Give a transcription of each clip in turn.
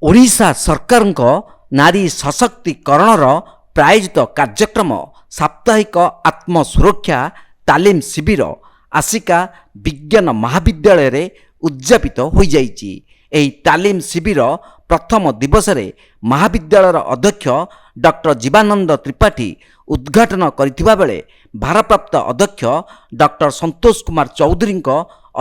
ଓଡ଼ିଶା ସରକାରଙ୍କ ନାରୀ ସଶକ୍ତିକରଣର ପ୍ରାୟୋଜିତ କାର୍ଯ୍ୟକ୍ରମ ସାପ୍ତାହିକ ଆତ୍ମ ସୁରକ୍ଷା ତାଲିମ ଶିବିର ଆସିକା ବିଜ୍ଞାନ ମହାବିଦ୍ୟାଳୟରେ ଉଦ୍ଯାପିତ ହୋଇଯାଇଛି। ଏହି ତାଲିମ ଶିବିର ପ୍ରଥମ ଦିବସରେ ମହାବିଦ୍ୟାଳୟର ଅଧ୍ୟକ୍ଷ ଡକ୍ଟର ଜୀବାନନ୍ଦ ତ୍ରିପାଠୀ ଉଦ୍ଘାଟନ କରିଥିବା ବେଳେ ଭାରପ୍ରାପ୍ତ ଅଧ୍ୟକ୍ଷ ଡକ୍ଟର ସନ୍ତୋଷ କୁମାର ଚୌଧୁରୀଙ୍କ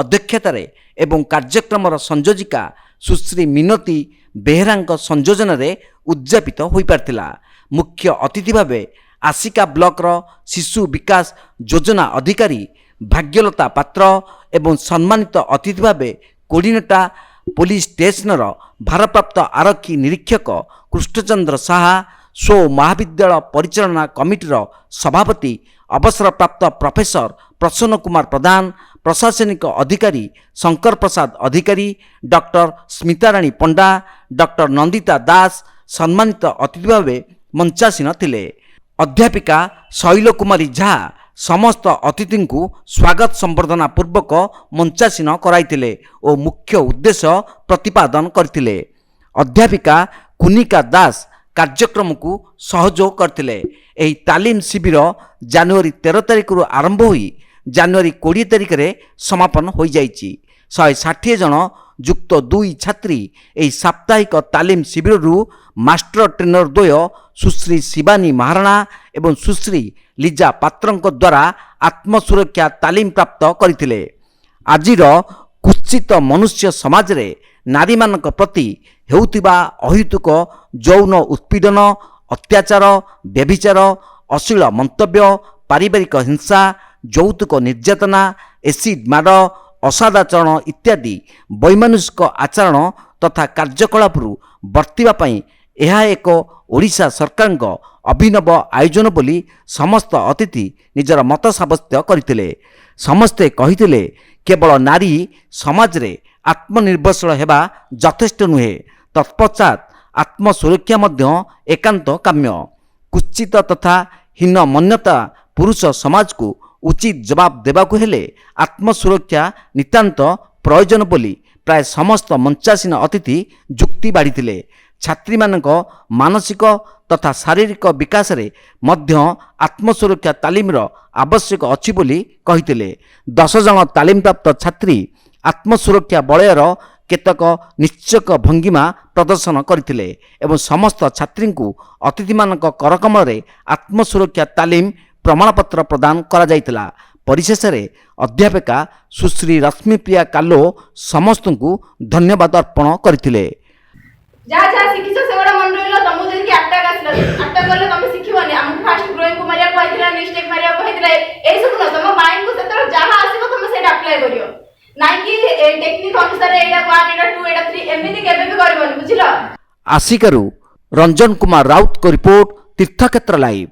ଅଧ୍ୟକ୍ଷତାରେ ଏବଂ କାର୍ଯ୍ୟକ୍ରମର ସଂଯୋଜିକା ସୁଶ୍ରୀ ମିନତୀ ବେହେରାଙ୍କ ସଂଯୋଜନାରେ ଉଦ୍ଯାପିତ ହୋଇପାରିଥିଲା। ମୁଖ୍ୟ ଅତିଥି ଭାବେ ଆସିକା ବ୍ଲକର ଶିଶୁ ବିକାଶ ଯୋଜନା ଅଧିକାରୀ ଭାଗ୍ୟଲତା ପାତ୍ର ଏବଂ ସମ୍ମାନିତ ଅତିଥି ଭାବେ କୋଡ଼ିନେଟା ପୋଲିସ ଷ୍ଟେସନର ଭାରପ୍ରାପ୍ତ ଆରକ୍ଷୀ ନିରୀକ୍ଷକ କୃଷ୍ଣଚନ୍ଦ୍ର ସାହା, ସ୍ୱ ମହାବିଦ୍ୟାଳୟ ପରିଚାଳନା କମିଟିର ସଭାପତି ଅବସରପ୍ରାପ୍ତ ପ୍ରଫେସର ପ୍ରସନ୍ନ କୁମାର ପ୍ରଧାନ, ପ୍ରଶାସନିକ ଅଧିକାରୀ ଶଙ୍କର ପ୍ରସାଦ ଅଧିକାରୀ, ଡକ୍ଟର ସ୍ମିତାରାଣୀ ପଣ୍ଡା, ଡକ୍ଟର ନନ୍ଦିତା ଦାସ ସମ୍ମାନିତ ଅତିଥି ଭାବେ ମଞ୍ଚାସୀନ ଥିଲେ। ଅଧ୍ୟାପିକା ଶୈଳକୁମାରୀ ଝା ସମସ୍ତ ଅତିଥିଙ୍କୁ ସ୍ୱାଗତ ସମ୍ବର୍ଦ୍ଧନା ପୂର୍ବକ ମଞ୍ଚାସୀନ କରାଇଥିଲେ ଓ ମୁଖ୍ୟ ଉଦ୍ଦେଶ୍ୟ ପ୍ରତିପାଦନ କରିଥିଲେ। ଅଧ୍ୟାପିକା କୁନିକା ଦାସ କାର୍ଯ୍ୟକ୍ରମକୁ ସହଯୋଗ କରିଥିଲେ। ଏହି ତାଲିମ ଶିବିର ଜାନୁଆରୀ 13 ତାରିଖରୁ ଆରମ୍ଭ ହୋଇ ଜାନୁଆରୀ 20 ତାରିଖରେ ସମାପନ ହୋଇଯାଇଛି। 160 ଜଣ ଯୁକ୍ତ 2 ଛାତ୍ରୀ ଏହି ସାପ୍ତାହିକ ତାଲିମ ଶିବିରରୁ ମାଷ୍ଟର ଟ୍ରେନର ଦ୍ୱୟ ସୁଶ୍ରୀ ଶିବାନୀ ମହାରଣା ଏବଂ ସୁଶ୍ରୀ ଲିଜା ପାତ୍ରଙ୍କ ଦ୍ୱାରା ଆତ୍ମସୁରକ୍ଷା ତାଲିମ ପ୍ରାପ୍ତ କରିଥିଲେ। ଆଜିର କୁତ୍ସିତ ମନୁଷ୍ୟ ସମାଜରେ ନାରୀମାନଙ୍କ ପ୍ରତି ହେଉଥିବା ଅହେତୁକ ଯୌନ ଉତ୍ପୀଡ଼ନ, ଅତ୍ୟାଚାର, ବ୍ୟଭିଚାର, ଅଶ୍ଳୀଳ ମନ୍ତବ୍ୟ, ପାରିବାରିକ ହିଂସା, ଯୌତୁକ ନିର୍ଯାତନା, ଏସିଡ୍ ମାଡ଼, ଅସଦାଚରଣ ଇତ୍ୟାଦି ବୈମାନସିକ ଆଚରଣ ତଥା କାର୍ଯ୍ୟକଳାପରୁ ବର୍ତ୍ତିବା ପାଇଁ ଏହା ଏକ ଓଡ଼ିଶା ସରକାରଙ୍କ ଅଭିନବ ଆୟୋଜନ ବୋଲି ସମସ୍ତ ଅତିଥି ନିଜର ମତ ସାବ୍ୟସ୍ତ କରିଥିଲେ। ସମସ୍ତେ କହିଥିଲେ କେବଳ ନାରୀ ସମାଜରେ ଆତ୍ମନିର୍ଭରଶୀଳ ହେବା ଯଥେଷ୍ଟ ନୁହେଁ, ତତ୍ପଶ୍ଚାତ୍ ଆତ୍ମସୁରକ୍ଷା ମଧ୍ୟ ଏକାନ୍ତ କାମ୍ୟ। କୁତ୍ସିତ ତଥା ହୀନମନ୍ୟତା ପୁରୁଷ ସମାଜକୁ ଉଚିତ ଜବାବ ଦେବାକୁ ହେଲେ ଆତ୍ମସୁରକ୍ଷା ନିତାନ୍ତ ପ୍ରୟୋଜନ ବୋଲି ପ୍ରାୟ ସମସ୍ତ ମଞ୍ଚାସୀନ ଅତିଥି ଯୁକ୍ତି ବାଢ଼ିଥିଲେ। ଛାତ୍ରୀମାନଙ୍କ ମାନସିକ ତଥା ଶାରୀରିକ ବିକାଶରେ ମଧ୍ୟ ଆତ୍ମସୁରକ୍ଷା ତାଲିମର ଆବଶ୍ୟକ ଅଛି ବୋଲି କହିଥିଲେ। 10 ଜଣ ତାଲିମପ୍ରାପ୍ତ ଛାତ୍ରୀ ଆତ୍ମସୁରକ୍ଷା ବଳୟର କେତେକ ନିଶ୍ଚକ ଭଙ୍ଗିମା ପ୍ରଦର୍ଶନ କରିଥିଲେ ଏବଂ ସମସ୍ତ ଛାତ୍ରୀଙ୍କୁ ଅତିଥିମାନଙ୍କ କରକମଳରେ ଆତ୍ମସୁରକ୍ଷା ତାଲିମ ପ୍ରମାଣପତ୍ର ପ୍ରଦାନ କରାଯାଇଥିଲା। ପରିଶେଷରେ ଅଧ୍ୟାପିକା ସୁଶ୍ରୀ ରଶ୍ମିପ୍ରିୟା କାଲୋ ସମସ୍ତଙ୍କୁ ଧନ୍ୟବାଦ ଅର୍ପଣ କରିଥିଲେ। ଯାହା ଯାହା ଶିଖିଛ ସେଗୁଡ଼ା ମନେ ରହିଲ। ତମକୁ ଯଦି ଆଟାକ୍ ଆସିଲା, ଆଟାକ୍ କଲେ ତମେ ଶିଖିବନି। ଆମକୁ ଫାଷ୍ଟ ଗ୍ରୋଇଂକୁ ମାରିବାକୁ କହିଥିଲା, ମିଷ୍ଟେକ୍ ମାରିବାକୁ କହିଥିଲା। ଏଇ ସବୁ ନୁହଁ, ତମ ମାଇଣ୍ଡକୁ ସେତେବେଳେ ଯାହା ଆସିବ ତମେ ସେଇଟା ଆପ୍ଲାଏ କରିବ, ନାଇଁ କି ଟେକ୍ନିକ୍ ଅନୁସାରେ ଏଇଟା 1 ଏଇଟା 2 ଏଇଟା 3 ଏମିତି କେବେ ବି କରିବନି, ବୁଝିଲ। ଆସିକାରୁ ରଞ୍ଜନ କୁମାର ରାଉତଙ୍କ ରିପୋର୍ଟ, ତୀର୍ଥକ୍ଷେତ୍ର ଲାଇଭ୍।